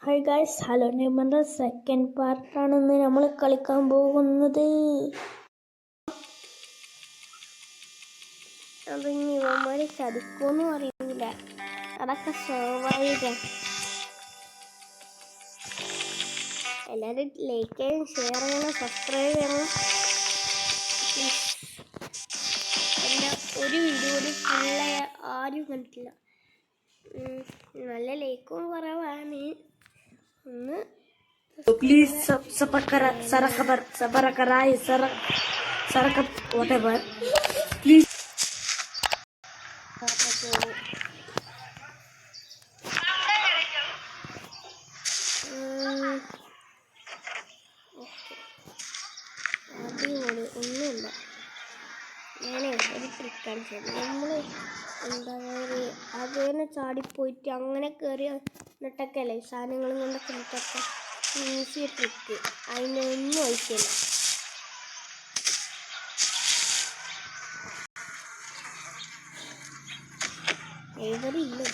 Hi guys, hello നെയ്മറിൻ്റെ second പാർട്ടാണെന്ന് നമ്മൾ കളിക്കാൻ പോകുന്നത്. അതിന് ഇവന്മാർ ചതിക്കുമെന്നും അറിയില്ല, അതൊക്കെ സ്വാഭാവികം. എല്ലാവരും ലൈക്ക് ചെയ്യണം, ഷെയർ ചെയ്യണം, സബ്സ്ക്രൈബ് ചെയ്യണം. എല്ലാം ഒരു വീഡിയോയിൽ ഫുള്ളായ ആരും കണ്ടിട്ടില്ല. നല്ല ലൈക്കും കുറവാണ്. So please whatever. Please. അടിപൊളി, ഒന്നുമില്ല. ഞാനേ ഒരു ട്രിക്കാണ് ചെയ്യുന്നത്. നമ്മൾ എന്താ പറയുക, അതേനെ ചാടിപ്പോയിട്ട് അങ്ങനെ കയറി എന്നിട്ടൊക്കെ അല്ലേ സാധനങ്ങളും കൊണ്ടൊക്കെ എന്നിട്ടൊക്കെ ഈസി ട്രിക്ക്. അതിനൊന്നും ആവശ്യമില്ല. എവരില്ലേ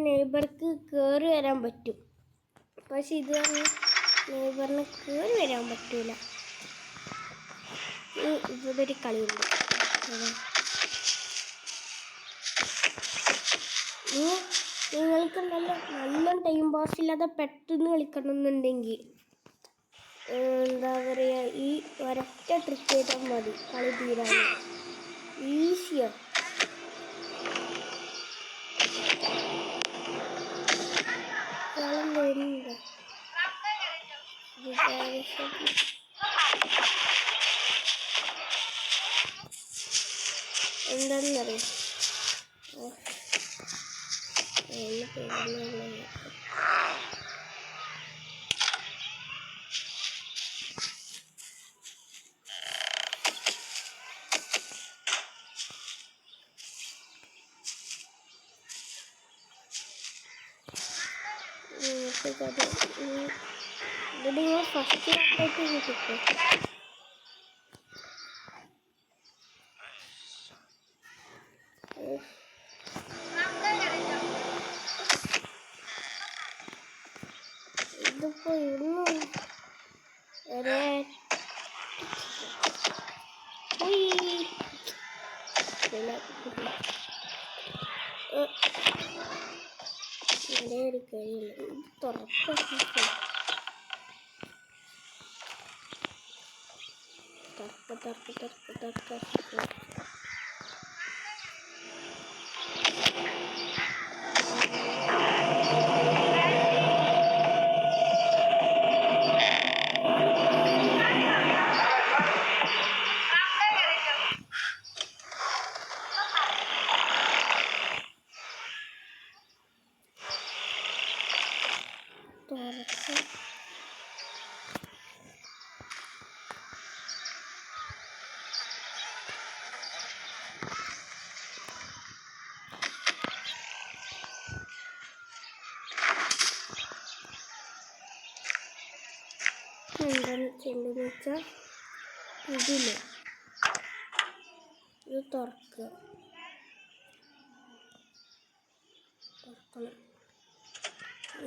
നെയ്ബർക്ക് കയറി വരാൻ പറ്റും, പക്ഷെ ഇത് നെയ്ബറിന് കയറി വരാൻ പറ്റൂല. ഇവിടെ ഒരു കളിയുണ്ട്. നിങ്ങൾക്ക് നല്ല ടൈം പാസ് ഇല്ലാതെ പെട്ടെന്ന് കളിക്കണമെന്നുണ്ടെങ്കിൽ എന്താ പറയുക, ഈ ഒരൊറ്റ ട്രിക്ക് ചെയ്താൽ മതി കളി തീരാൻ. ഈസിയാണ്. എന്താണെന്നറിയാം, ഇത് ഫസ്റ്റ് ആയിട്ട് കിട്ടും. ഇതിപ്പോ ഇന്നും ഒരേ ഒരു കഴിയില്ല. ഇത് തുറക്ക എന്താണ് ചെയ്യേണ്ടതെന്ന് വെച്ചാൽ ഇതില്ല, ഇത് തുറക്കണം.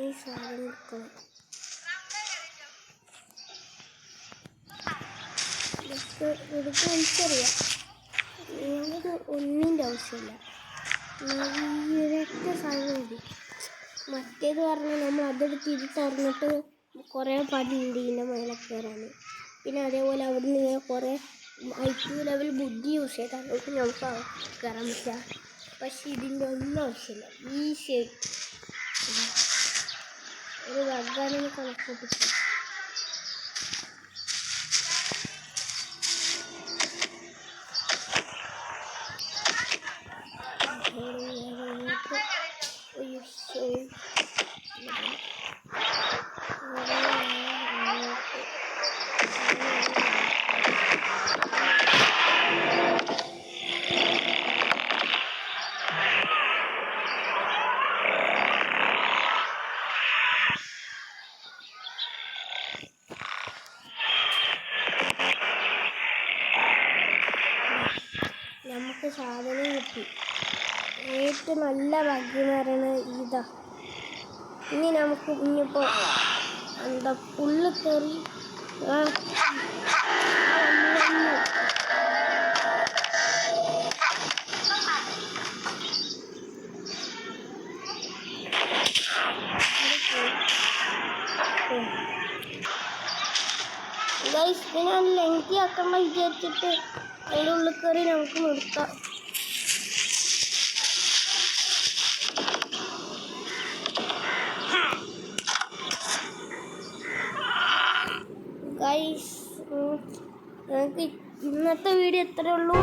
ഈ സാധനം എടുക്കണം. ഇതൊക്കെ എനിക്കറിയാം. ഞങ്ങൾക്ക് ഒന്നിൻ്റെ ആവശ്യമില്ല, ഈയൊരൊറ്റ സാധനം മതി. മറ്റേത് പറഞ്ഞാൽ നമ്മൾ അതെടുത്ത് ഇത് തുറന്നിട്ട് കുറേ പണിയുണ്ട് ഇതിൻ്റെ മേലെ കയറാൻ. പിന്നെ അതേപോലെ അവിടെ നിന്ന് ഇങ്ങനെ കുറേ IQ ലെവൽ ബുദ്ധി യൂസ് ചെയ്താൽ നമുക്ക് കയറാൻ പറ്റുക. പക്ഷെ ഇതിൻ്റെ ഒന്നും ആവശ്യമില്ല, ഈസി ആയിട്ട് ഒരു വഗ്ഗാനെന്ന് കണക്കൂട്ടിട്ട് നമുക്ക് സാധനം കിട്ടി. ഏറ്റവും നല്ല ഭാഗ്യം എന്ന് പറയുന്നത് ഇതാ. ഇനി നമുക്ക് ഇനിയിപ്പോൾ എന്താ പുല്ല് കയറി ഗൈസ്, ഇതിനെ ലെങ്തി ആക്കണ്ട വിചാരിച്ചിട്ട് അതിൻ്റെ ഉള്ളിൽ കയറി നമുക്ക് നിർത്താം. ഗൈസ്, ഞങ്ങൾക്ക് ഇന്നത്തെ വീഡിയോ ഇത്രയേ ഉള്ളൂ.